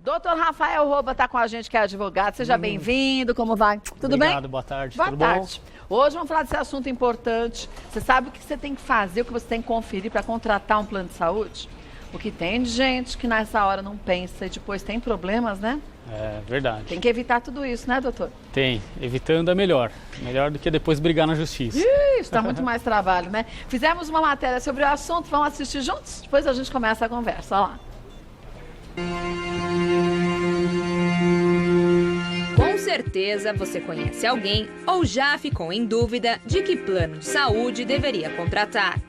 Doutor Rafael Roba está com a gente, que é advogado. Seja bem-vindo, como vai? Tudo bem? Obrigado, boa tarde. Boa Tudo tarde. bom? Hoje vamos falar desse assunto importante. Você sabe o que você tem que fazer, o que você tem que conferir para contratar um plano de saúde? O que tem de gente que nessa hora não pensa e depois tem problemas, né? É verdade. Tem que evitar tudo isso, né, doutor? Tem. Evitando é melhor. Melhor do que depois brigar na justiça. Isso, dá muito mais trabalho, né? Fizemos uma matéria sobre o assunto, vamos assistir juntos? Depois a gente começa a conversa, olha lá. Com certeza você conhece alguém ou já ficou em dúvida de que plano de saúde deveria contratar.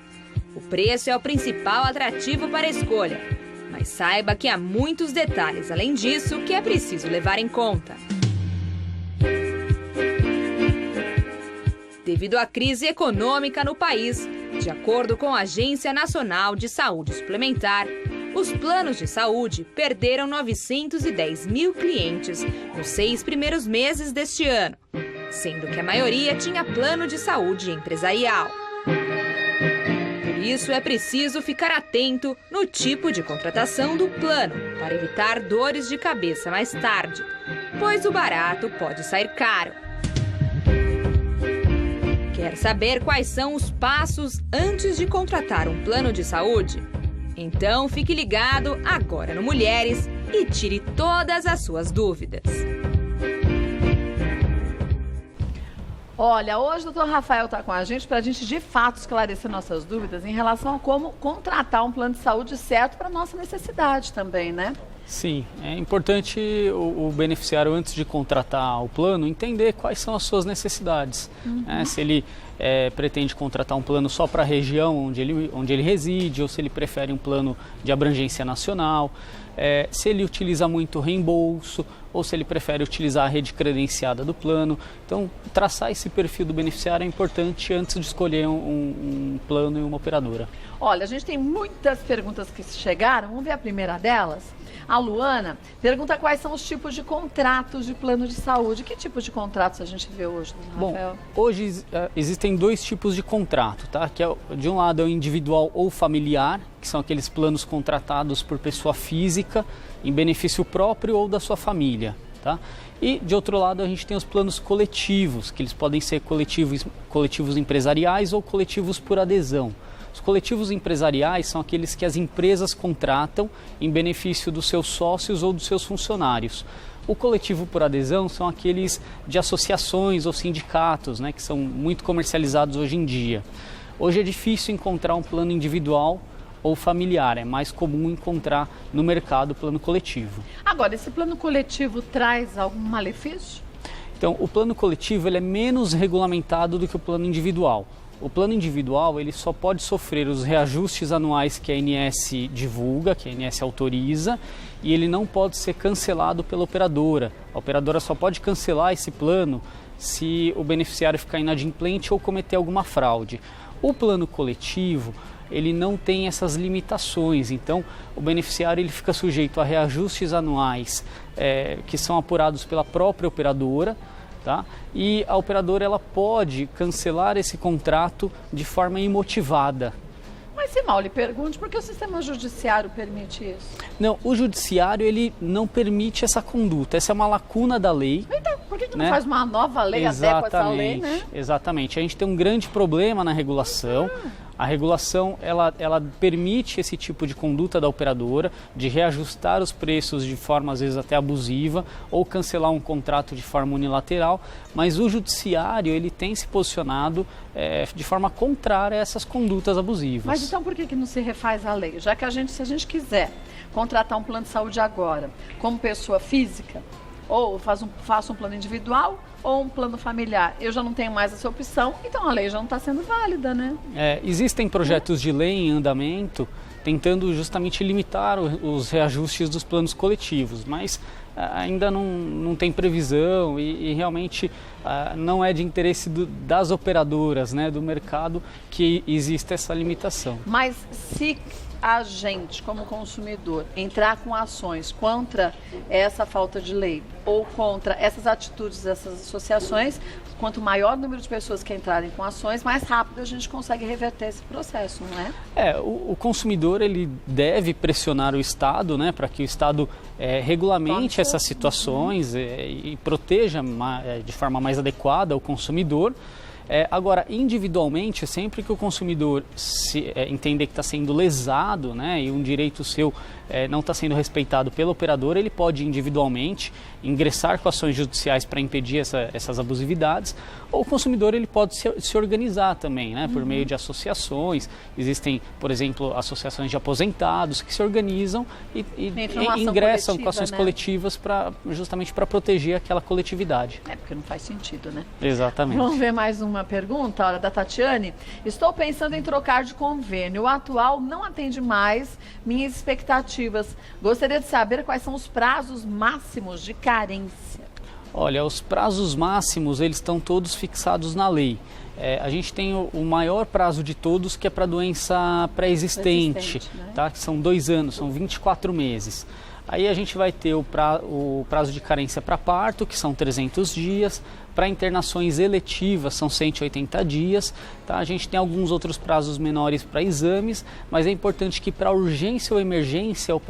O preço é o principal atrativo para a escolha, mas saiba que há muitos detalhes além disso que é preciso levar em conta. Devido à crise econômica no país, de acordo com a Agência Nacional de Saúde Suplementar, os planos de saúde perderam 910 mil clientes nos 6 primeiros meses deste ano, sendo que a maioria tinha plano de saúde empresarial. Por isso, é preciso ficar atento no tipo de contratação do plano para evitar dores de cabeça mais tarde, pois o barato pode sair caro. Quer saber quais são os passos antes de contratar um plano de saúde? Então fique ligado agora no Mulheres e tire todas as suas dúvidas. Olha, hoje o doutor Rafael está com a gente para a gente de fato esclarecer nossas dúvidas em relação a como contratar um plano de saúde certo para nossa necessidade também, né? Sim, é importante o beneficiário, antes de contratar o plano, entender quais são as suas necessidades. Se ele pretende contratar um plano só para a região onde ele reside, ou se ele prefere um plano de abrangência nacional, se ele utiliza muito reembolso, ou se ele prefere utilizar a rede credenciada do plano. Então, traçar esse perfil do beneficiário é importante antes de escolher um plano e uma operadora. Olha, a gente tem muitas perguntas que chegaram, vamos ver a primeira delas. A Luana pergunta quais são os tipos de contratos de plano de saúde. Que tipo de contratos a gente vê hoje, Rafael? Bom, hoje existem dois tipos de contrato, tá? Que de um lado é o individual ou familiar, que são aqueles planos contratados por pessoa física em benefício próprio ou da sua família, tá? E de outro lado a gente tem os planos coletivos, que eles podem ser coletivos empresariais ou coletivos por adesão. Os coletivos empresariais são aqueles que as empresas contratam em benefício dos seus sócios ou dos seus funcionários. O coletivo por adesão são aqueles de associações ou sindicatos, né, que são muito comercializados hoje em dia. Hoje é difícil encontrar um plano individual ou familiar, é mais comum encontrar no mercado plano coletivo. Agora, esse plano coletivo traz algum malefício? Então, o plano coletivo ele é menos regulamentado do que o plano individual. O plano individual ele só pode sofrer os reajustes anuais que a ANS divulga, que a ANS autoriza, e ele não pode ser cancelado pela operadora. A operadora só pode cancelar esse plano se o beneficiário ficar inadimplente ou cometer alguma fraude. O plano coletivo ele não tem essas limitações, então o beneficiário ele fica sujeito a reajustes anuais que são apurados pela própria operadora. Tá? E a operadora ela pode cancelar esse contrato de forma imotivada. Mas se mal lhe pergunte, por que o sistema judiciário permite isso? Não, o judiciário ele não permite essa conduta, essa é uma lacuna da lei. Então, por que não faz uma nova lei adequa a essa lei, né? Exatamente, a gente tem um grande problema na regulação. A regulação ela permite esse tipo de conduta da operadora, de reajustar os preços de forma às vezes até abusiva ou cancelar um contrato de forma unilateral, mas o judiciário ele tem se posicionado de forma contrária a essas condutas abusivas. Mas então por que não se refaz a lei? Já que se a gente quiser contratar um plano de saúde agora como pessoa física, ou faço um plano individual ou um plano familiar, eu já não tenho mais essa opção, então a lei já não está sendo válida, né? Existem projetos de lei em andamento tentando justamente limitar os reajustes dos planos coletivos, mas ainda não tem previsão e realmente não é de interesse das operadoras, né, do mercado que exista essa limitação. Mas se a gente, como consumidor, entrar com ações contra essa falta de lei ou contra essas atitudes dessas associações, quanto maior o número de pessoas que entrarem com ações, mais rápido a gente consegue reverter esse processo, não é? O consumidor ele deve pressionar o Estado, né, para que o Estado regulamente essas situações e proteja de forma mais adequada o consumidor. Agora, individualmente, sempre que o consumidor entender que está sendo lesado, né, e um direito seu não está sendo respeitado pela operadora, ele pode individualmente ingressar com ações judiciais para impedir essas abusividades, ou o consumidor ele pode se organizar também, né, por meio de associações. Existem, por exemplo, associações de aposentados que se organizam e ingressam com ações coletivas justamente para proteger aquela coletividade. Porque não faz sentido, né? Exatamente. Vamos ver mais uma pergunta, da Tatiane. Estou pensando em trocar de convênio. O atual não atende mais minhas expectativas. Gostaria de saber quais são os prazos máximos de carência. Olha, os prazos máximos, eles estão todos fixados na lei. A gente tem o maior prazo de todos, que é para doença pré-existente, né? Tá? Que são 2 anos, são 24 meses. Aí a gente vai ter o prazo de carência para parto, que são 300 dias, para internações eletivas são 180 dias, tá? A gente tem alguns outros prazos menores para exames, mas é importante que para urgência ou emergência o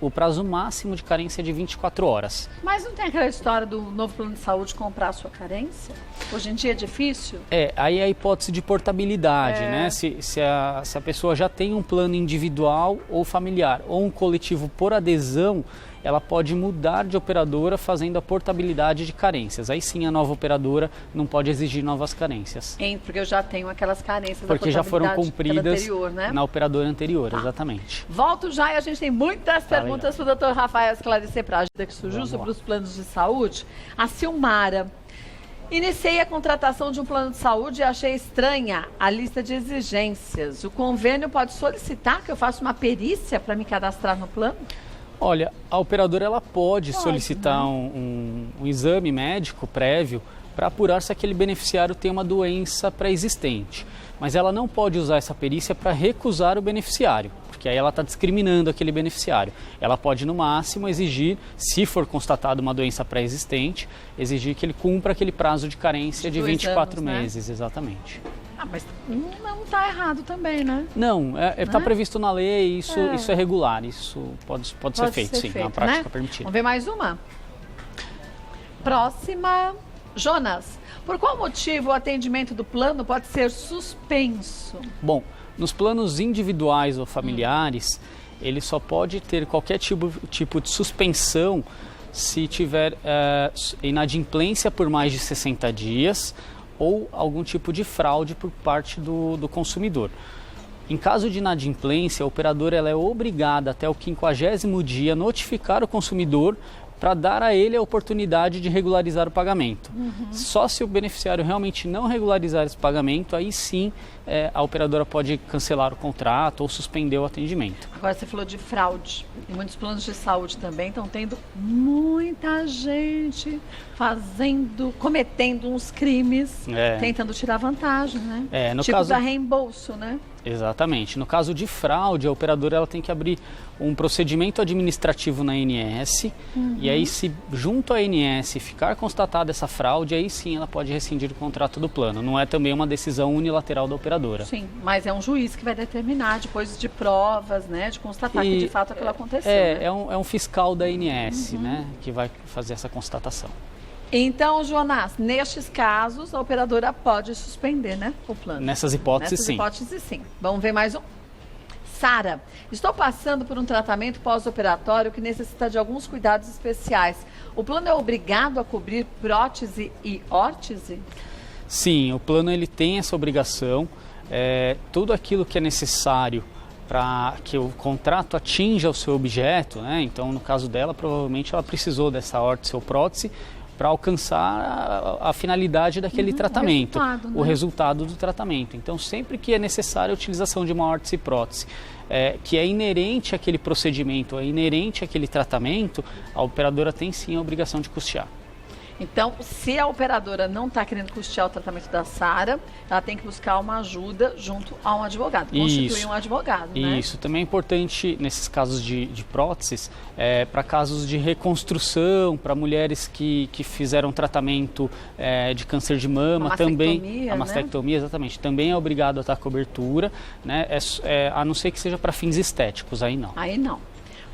prazo máximo de carência é de 24 horas. Mas não tem aquela história do novo plano de saúde comprar a sua carência? Hoje em dia é difícil? Aí é a hipótese de portabilidade, né? Se a pessoa já tem um plano individual ou familiar, ou um coletivo por adesão, ela pode mudar de operadora fazendo a portabilidade de carências. Aí sim a nova operadora não pode exigir novas carências. Porque eu já tenho aquelas carências porque já foram cumpridas anterior, né? Na operadora anterior, exatamente. Volto já e a gente tem muitas perguntas para o Dr. Rafael esclarecer para a gente que surgiu sobre os planos de saúde. A Silmara. Iniciei a contratação de um plano de saúde e achei estranha a lista de exigências. O convênio pode solicitar que eu faça uma perícia para me cadastrar no plano? Olha, a operadora ela pode solicitar, né, um exame médico prévio para apurar se aquele beneficiário tem uma doença pré-existente. Mas ela não pode usar essa perícia para recusar o beneficiário, porque aí ela está discriminando aquele beneficiário. Ela pode, no máximo, exigir, se for constatada uma doença pré-existente, exigir que ele cumpra aquele prazo de carência de 24 meses, exatamente. Mas não está errado também, né? Não, está previsto na lei, isso é regular, isso pode ser feito, sim, na prática, né? Permitida. Vamos ver mais uma? Próxima, Jonas. Por qual motivo o atendimento do plano pode ser suspenso? Bom, nos planos individuais ou familiares, ele só pode ter qualquer tipo de suspensão se tiver inadimplência por mais de 60 dias, ou algum tipo de fraude por parte do consumidor. Em caso de inadimplência, a operadora ela é obrigada até o 50º dia notificar o consumidor para dar a ele a oportunidade de regularizar o pagamento. Só se o beneficiário realmente não regularizar esse pagamento, aí sim a operadora pode cancelar o contrato ou suspender o atendimento. Agora você falou de fraude. Em muitos planos de saúde também estão tendo muita gente cometendo uns crimes, tentando tirar vantagem, né? Da reembolso, né? Exatamente. No caso de fraude, a operadora ela tem que abrir um procedimento administrativo na ANS, e aí se junto à ANS ficar constatada essa fraude, aí sim ela pode rescindir o contrato do plano. Não é também uma decisão unilateral da operadora. Sim, mas é um juiz que vai determinar depois de provas, né, de constatar que de fato aquilo aconteceu. É um fiscal da ANS, né, que vai fazer essa constatação. Então, Jonas, nestes casos, a operadora pode suspender, né, o plano. Nessas hipóteses, sim. Nessas hipóteses, sim. Vamos ver mais um? Sara, estou passando por um tratamento pós-operatório que necessita de alguns cuidados especiais. O plano é obrigado a cobrir prótese e órtese? Sim, o plano ele tem essa obrigação. Tudo aquilo que é necessário para que o contrato atinja o seu objeto, né? Então, no caso dela, provavelmente ela precisou dessa órtese ou prótese para alcançar a finalidade daquele tratamento, o resultado do tratamento. Então, sempre que é necessária a utilização de uma órtese e prótese, que é inerente àquele procedimento, é inerente àquele tratamento, a operadora tem sim a obrigação de custear. Então, se a operadora não está querendo custear o tratamento da Sara, ela tem que buscar uma ajuda junto a um advogado, constituir um advogado, né? Isso, também é importante nesses casos de próteses, para casos de reconstrução, para mulheres que fizeram tratamento de câncer de mama, também a mastectomia, exatamente, também é obrigado a dar cobertura, né? A não ser que seja para fins estéticos, aí não. Aí não.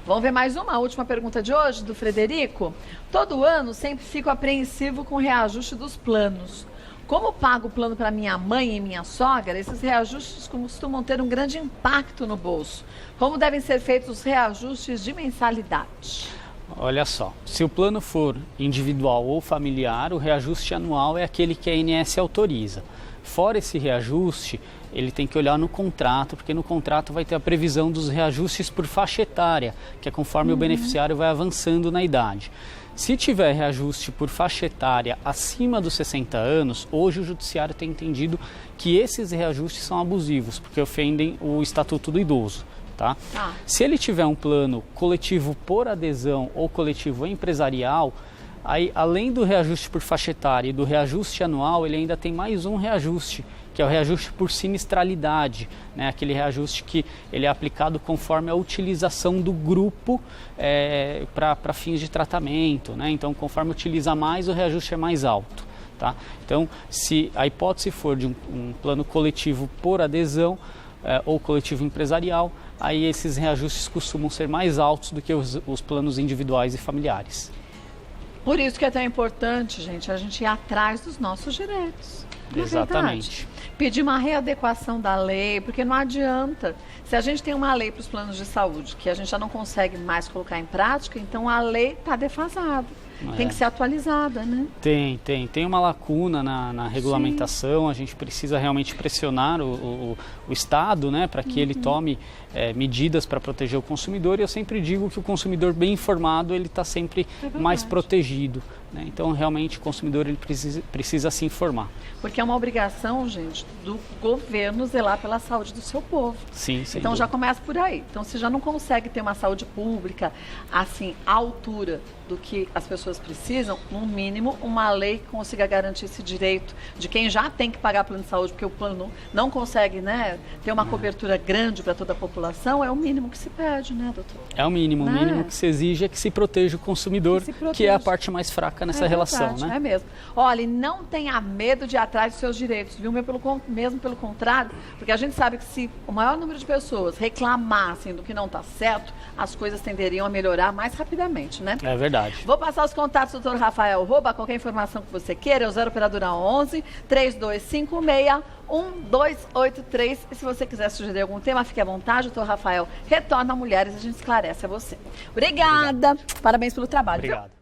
Vamos ver mais uma última pergunta de hoje, do Frederico. Todo ano sempre fico apreensivo com o reajuste dos planos. Como pago o plano para minha mãe e minha sogra, esses reajustes costumam ter um grande impacto no bolso. Como devem ser feitos os reajustes de mensalidade? Olha só, se o plano for individual ou familiar, o reajuste anual é aquele que a ANS autoriza. Fora esse reajuste, ele tem que olhar no contrato, porque no contrato vai ter a previsão dos reajustes por faixa etária, que é conforme o beneficiário vai avançando na idade. Se tiver reajuste por faixa etária acima dos 60 anos, hoje o judiciário tem entendido que esses reajustes são abusivos, porque ofendem o Estatuto do Idoso. Tá? Se ele tiver um plano coletivo por adesão ou coletivo empresarial, aí, além do reajuste por faixa etária e do reajuste anual, ele ainda tem mais um reajuste, que é o reajuste por sinistralidade, né? Aquele reajuste que ele é aplicado conforme a utilização do grupo para fins de tratamento, né? Então, conforme utiliza mais, o reajuste é mais alto. Tá? Então, se a hipótese for de um plano coletivo por adesão ou coletivo empresarial, aí esses reajustes costumam ser mais altos do que os planos individuais e familiares. Por isso que é tão importante, gente, a gente ir atrás dos nossos direitos. Exatamente. Pedir uma readequação da lei, porque não adianta. Se a gente tem uma lei para os planos de saúde que a gente já não consegue mais colocar em prática, então a lei está defasada. Tem que ser atualizada, né? Tem uma lacuna na regulamentação. Sim. A gente precisa realmente pressionar o Estado, né, para que ele tome medidas para proteger o consumidor. E eu sempre digo que o consumidor bem informado, ele está sempre mais protegido. Né? Então, realmente, o consumidor ele precisa se informar. Porque é uma obrigação, gente, do governo zelar pela saúde do seu povo. Sim, sem então, dúvida. já começa por aí. Então, se já não consegue ter uma saúde pública, assim, à altura do que as pessoas precisam, no mínimo, uma lei que consiga garantir esse direito de quem já tem que pagar plano de saúde, porque o plano não consegue, né, ter uma cobertura grande para toda a população, é o mínimo que se pede, né, doutor? É o mínimo. O mínimo que se exige é que se proteja o consumidor, que é a parte mais fraca nessa relação, né? É mesmo. Olha, não tenha medo de ir atrás dos seus direitos, viu? Mesmo pelo contrário, porque a gente sabe que se o maior número de pessoas reclamassem do que não está certo, as coisas tenderiam a melhorar mais rapidamente, né? É verdade. Vou passar os contatos do Dr. Rafael Roba, qualquer informação que você queira, é o 0 operadora 11 3256 1283. E se você quiser sugerir algum tema, fique à vontade, o Dr. Rafael retorna a Mulheres, a gente esclarece a você. Obrigada. Parabéns pelo trabalho. Obrigado.